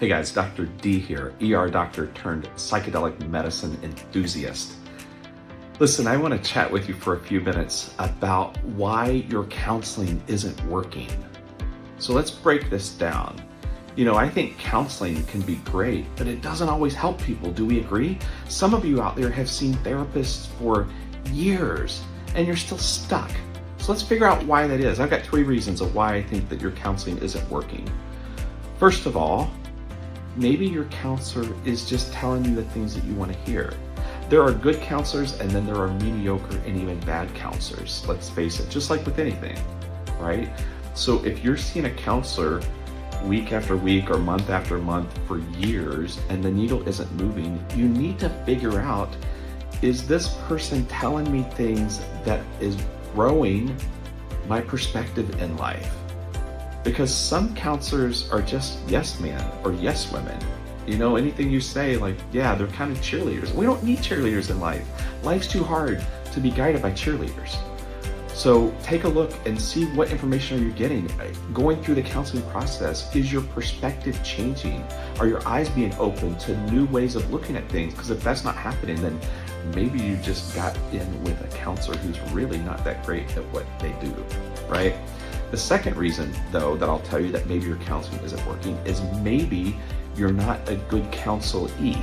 Hey guys, Dr. D here, ER doctor turned psychedelic medicine enthusiast. Listen, I want to chat with you for a few minutes about why your counseling isn't working. So let's break this down. I think counseling can be great, but it doesn't always help people. Do we agree? Some of you out there have seen therapists for years and you're still stuck. So let's figure out why that is. I've got 3 reasons of why I think that your counseling isn't working. First of all, maybe your counselor is just telling you the things that you want to hear. There are good counselors and then there are mediocre and even bad counselors. Let's face it, just like with anything, right? So if you're seeing a counselor week after week or month after month for years and the needle isn't moving, you need to figure out, is this person telling me things that is growing my perspective in life? Because some counselors are just yes men or yes women. Anything you say, like, yeah, they're kind of cheerleaders. We don't need cheerleaders in life. Life's too hard to be guided by cheerleaders. So take a look and see what information are you getting. Going through the counseling process, is your perspective changing? Are your eyes being open to new ways of looking at things? Because if that's not happening, then maybe you just got in with a counselor who's really not that great at what they do, right? The second reason, though, that I'll tell you that maybe your counseling isn't working is maybe you're not a good counselee,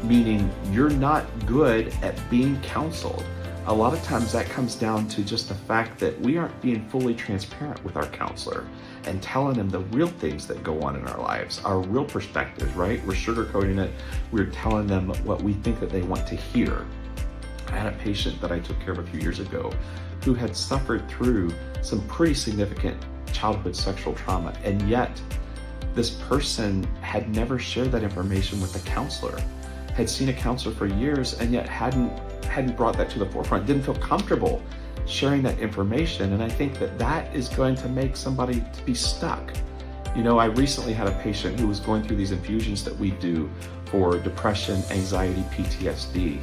meaning you're not good at being counseled. A lot of times that comes down to just the fact that we aren't being fully transparent with our counselor and telling them the real things that go on in our lives, our real perspectives, right? We're sugarcoating it. We're telling them what we think that they want to hear. I had a patient that I took care of a few years ago who had suffered through some pretty significant childhood sexual trauma, and yet this person had never shared that information with a counselor, had seen a counselor for years, and yet hadn't brought that to the forefront, didn't feel comfortable sharing that information. And I think that is going to make somebody to be stuck. I recently had a patient who was going through these infusions that we do for depression, anxiety, PTSD.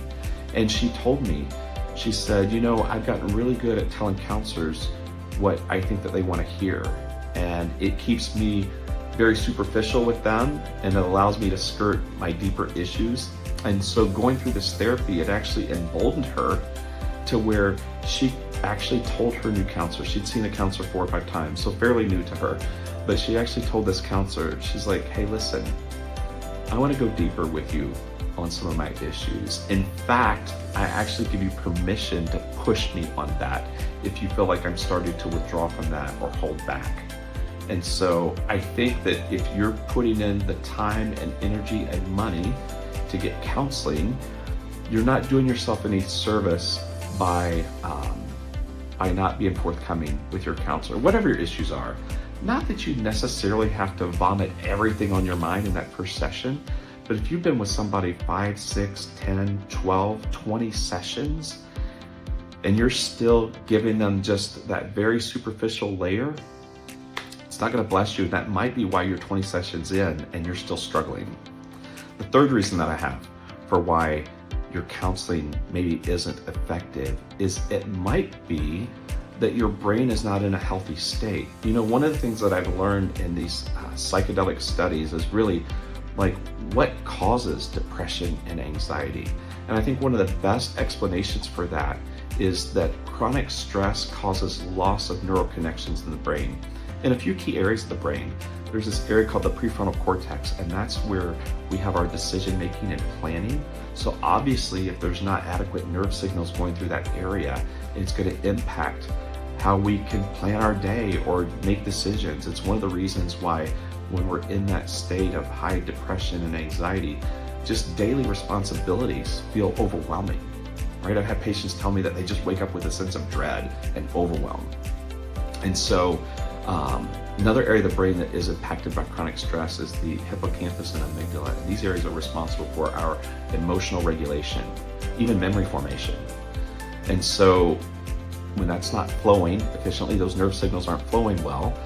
And she told me, she said, I've gotten really good at telling counselors what I think that they want to hear. And it keeps me very superficial with them, and it allows me to skirt my deeper issues. And so going through this therapy, it actually emboldened her to where she actually told her new counselor, she'd seen a counselor 4 or 5 times, so fairly new to her, but she actually told this counselor, she's like, hey, listen, I want to go deeper with you on some of my issues. In fact, I actually give you permission to push me on that if you feel like I'm starting to withdraw from that or hold back. And so I think that if you're putting in the time and energy and money to get counseling, you're not doing yourself any service by not being forthcoming with your counselor, whatever your issues are. Not that you necessarily have to vomit everything on your mind in that first session, but if you've been with somebody 5, 6, 10, 12, 20 sessions, and you're still giving them just that very superficial layer, it's not going to bless you. That might be why you're 20 sessions in and you're still struggling. The third reason that I have for why your counseling maybe isn't effective is it might be that your brain is not in a healthy state. One of the things that I've learned in these psychedelic studies is really like what causes depression and anxiety. And I think one of the best explanations for that is that chronic stress causes loss of neural connections in the brain. In a few key areas of the brain, there's this area called the prefrontal cortex, and that's where we have our decision making and planning. So obviously, if there's not adequate nerve signals going through that area, it's going to impact how we can plan our day or make decisions. It's one of the reasons why when we're in that state of high depression and anxiety, just daily responsibilities feel overwhelming, right? I've had patients tell me that they just wake up with a sense of dread and overwhelm. And so another area of the brain that is impacted by chronic stress is the hippocampus and amygdala. And these areas are responsible for our emotional regulation, even memory formation. And so when that's not flowing efficiently, those nerve signals aren't flowing well,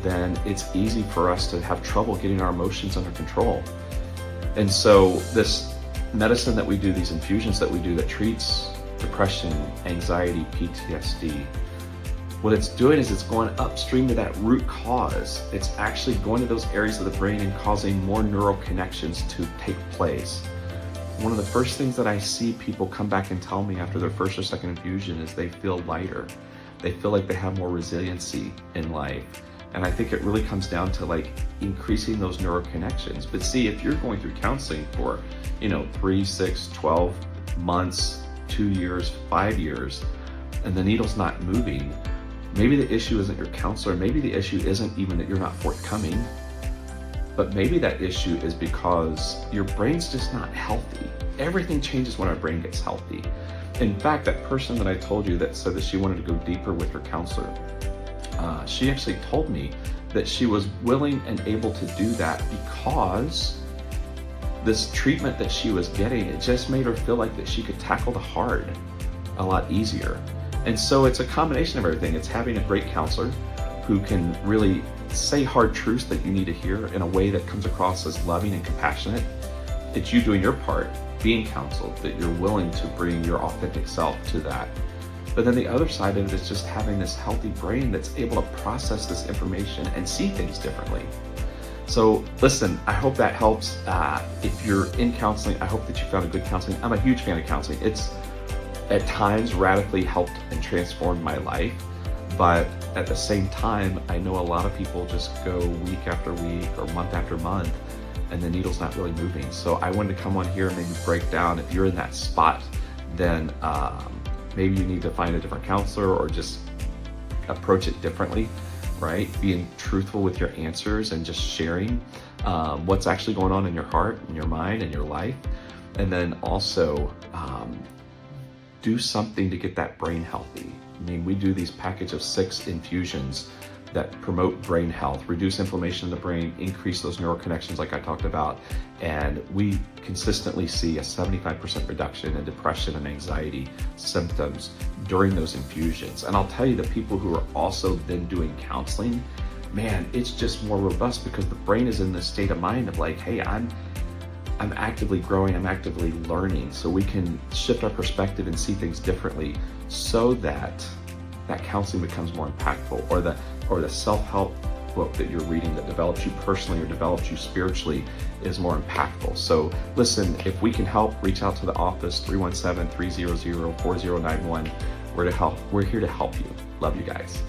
then it's easy for us to have trouble getting our emotions under control. And so this medicine that we do, these infusions that we do that treats depression, anxiety, PTSD, what it's doing is it's going upstream to that root cause. It's actually going to those areas of the brain and causing more neural connections to take place. One of the first things that I see people come back and tell me after their first or second infusion is they feel lighter. They feel like they have more resiliency in life. And I think it really comes down to like increasing those neural connections. But see, if you're going through counseling for, 3, 6, 12 months, 2 years, 5 years, and the needle's not moving, maybe the issue isn't your counselor. Maybe the issue isn't even that you're not forthcoming, but maybe that issue is because your brain's just not healthy. Everything changes when our brain gets healthy. In fact, that person that I told you that said that she wanted to go deeper with her counselor, she actually told me that she was willing and able to do that because this treatment that she was getting, it just made her feel like that she could tackle the hard a lot easier. And so it's a combination of everything. It's having a great counselor who can really say hard truths that you need to hear in a way that comes across as loving and compassionate. It's you doing your part, being counseled, that you're willing to bring your authentic self to that. But then the other side of it is just having this healthy brain that's able to process this information and see things differently. So listen, I hope that helps. If you're in counseling, I hope that you found a good counseling. I'm a huge fan of counseling. It's at times radically helped and transformed my life. But at the same time, I know a lot of people just go week after week or month after month and the needle's not really moving. So I wanted to come on here and maybe break down, if you're in that spot, then maybe you need to find a different counselor or just approach it differently, right? Being truthful with your answers and just sharing what's actually going on in your heart and your mind and your life. And then also do something to get that brain healthy. I mean, we do these package of 6 infusions that promote brain health, reduce inflammation in the brain, increase those neural connections like I talked about, and we consistently see a 75% reduction in depression and anxiety symptoms during those infusions. And I'll tell you, the people who are also then doing counseling, man, it's just more robust because the brain is in this state of mind of like, hey, I'm actively growing, I'm actively learning, so we can shift our perspective and see things differently so that that counseling becomes more impactful, or the self-help book that you're reading that develops you personally or develops you spiritually is more impactful. So listen, if we can help, reach out to the office, 317-300-4091. We're here to help you. Love you guys.